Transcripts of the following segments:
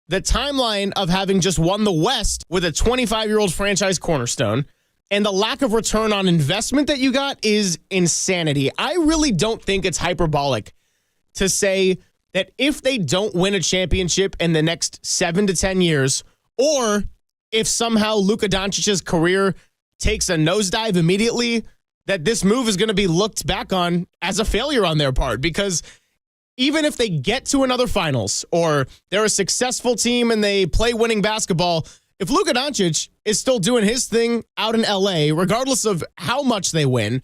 the timeline of having just won the West with a 25-year-old franchise cornerstone and the lack of return on investment that you got is insanity. I really don't think it's hyperbolic to say that if they don't win a championship in the next 7 to 10 years, or if somehow Luka Doncic's career takes a nosedive immediately, that this move is going to be looked back on as a failure on their part. Because even if they get to another finals or they're a successful team and they play winning basketball, if Luka Doncic is still doing his thing out in LA, regardless of how much they win,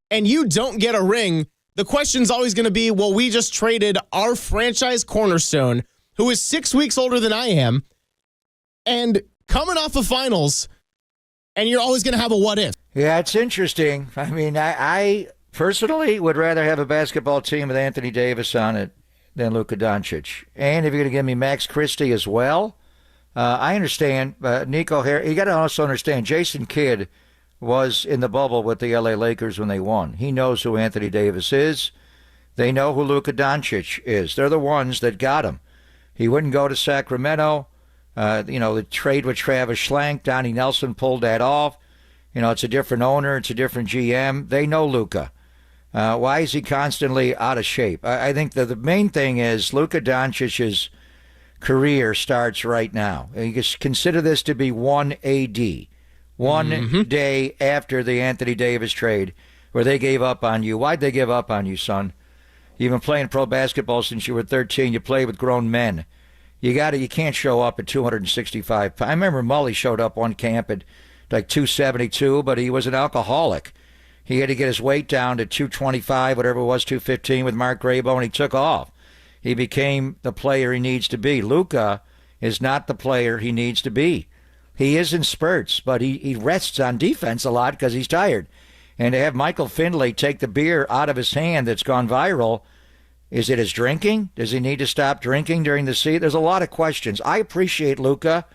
and you don't get a ring, the question's always going to be, well, we just traded our franchise cornerstone, who is 6 weeks older than I am, and coming off of finals, and you're always going to have a what if. Yeah, it's interesting. I mean, I personally would rather have a basketball team with Anthony Davis on it than Luka Doncic. And if you're going to give me Max Christie as well, I understand. Nico Harris, you got to also understand, Jason Kidd was in the bubble with the LA Lakers when they won. He knows who Anthony Davis is. They know who Luka Doncic is. They're the ones that got him. He wouldn't go to Sacramento. The trade with Travis Schlenk, Donnie Nelson pulled that off. It's a different owner. It's a different GM. They know Luka. Why is he constantly out of shape? I think that the main thing is Luka Doncic's career starts right now. You can consider this to be one AD. One day after the Anthony Davis trade where they gave up on you. Why'd they give up on you, son? You've been playing pro basketball since you were 13. You play with grown men. You can't show up at 265 pounds. I remember Mully showed up one camp at like 272, but he was an alcoholic. He had to get his weight down to 225, whatever it was, 215 with Mark Grabo, and he took off. He became the player he needs to be. Luka is not the player he needs to be. He is in spurts, but he rests on defense a lot because he's tired. And to have Michael Finley take the beer out of his hand that's gone viral, is it his drinking? Does he need to stop drinking during the season? There's a lot of questions. I appreciate Luka.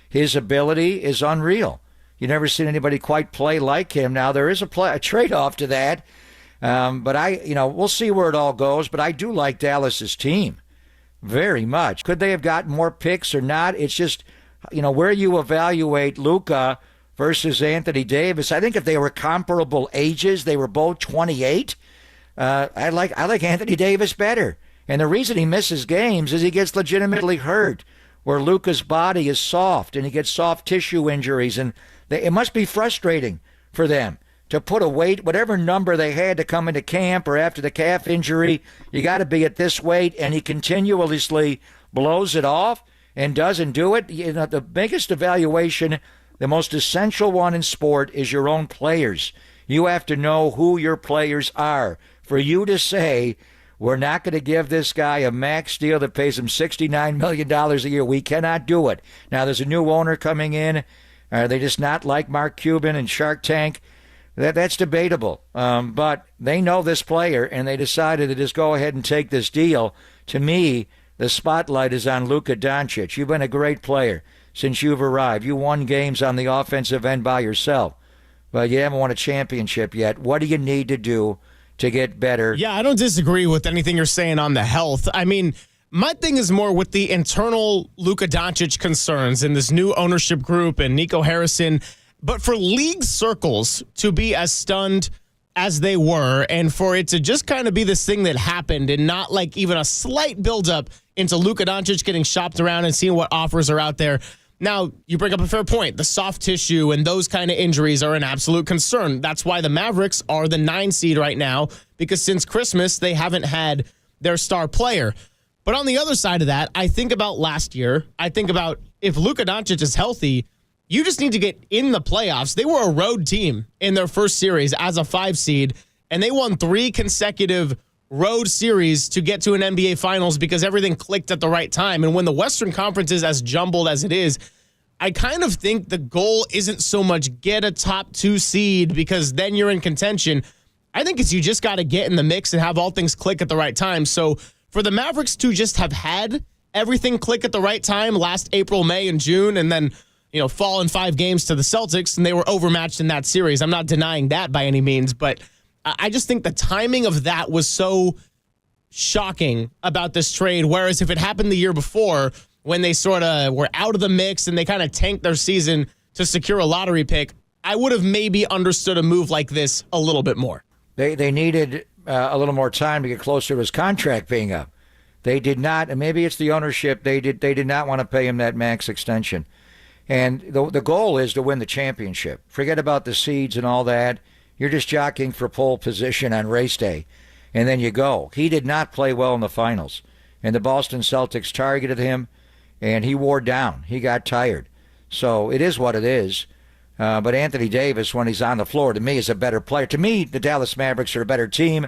His ability is unreal. You've never seen anybody quite play like him. Now, there is a trade-off to that. But we'll see where it all goes. But I do like Dallas's team very much. Could they have gotten more picks or not? It's just, where you evaluate Luka versus Anthony Davis. I think if they were comparable ages, they were both 28. I like Anthony Davis better. And the reason he misses games is he gets legitimately hurt, where Luka's body is soft and he gets soft tissue injuries. And it must be frustrating for them to put a weight, whatever number they had to come into camp or after the calf injury, you got to be at this weight, and he continuously blows it off and doesn't do it. The biggest evaluation, the most essential one in sport, is your own players. You have to know who your players are. For you to say, we're not going to give this guy a max deal that pays him $69 million a year, we cannot do it. Now, there's a new owner coming in. Are they just not like Mark Cuban and Shark Tank? That's debatable. But they know this player, and they decided to just go ahead and take this deal. To me, the spotlight is on Luka Doncic. You've been a great player since you've arrived. You won games on the offensive end by yourself, but you haven't won a championship yet. What do you need to do to get better? Yeah, I don't disagree with anything you're saying on the health. I mean, my thing is more with the internal Luka Doncic concerns and this new ownership group and Nico Harrison. But for league circles to be as stunned as they were, and for it to just kind of be this thing that happened and not like even a slight buildup into Luka Doncic getting shopped around and seeing what offers are out there. Now, you bring up a fair point. The soft tissue and those kind of injuries are an absolute concern. That's why the Mavericks are the 9 seed right now, because since Christmas, they haven't had their star player. But on the other side of that, I think about last year. I think about if Luka Doncic is healthy, you just need to get in the playoffs. They were a road team in their first series as a 5 seed, and they won 3 consecutive road series to get to an NBA Finals because everything clicked at the right time. And when the Western Conference is as jumbled as it is, I kind of think the goal isn't so much get a top 2 seed because then you're in contention. I think it's you just got to get in the mix and have all things click at the right time. So for the Mavericks to just have had everything click at the right time last April, May, and June, and then fall in 5 games to the Celtics, and they were overmatched in that series. I'm not denying that by any means, but I just think the timing of that was so shocking about this trade, whereas if it happened the year before, when they sort of were out of the mix and they kind of tanked their season to secure a lottery pick, I would have maybe understood a move like this a little bit more. They needed a little more time to get closer to his contract being up. They did not, and maybe it's the ownership, they did not want to pay him that max extension. And the goal is to win the championship. Forget about the seeds and all that. You're just jockeying for pole position on race day, and then you go. He did not play well in the finals, and the Boston Celtics targeted him, and he wore down. He got tired. So it is what it is. But Anthony Davis, when he's on the floor, to me, is a better player. To me, the Dallas Mavericks are a better team.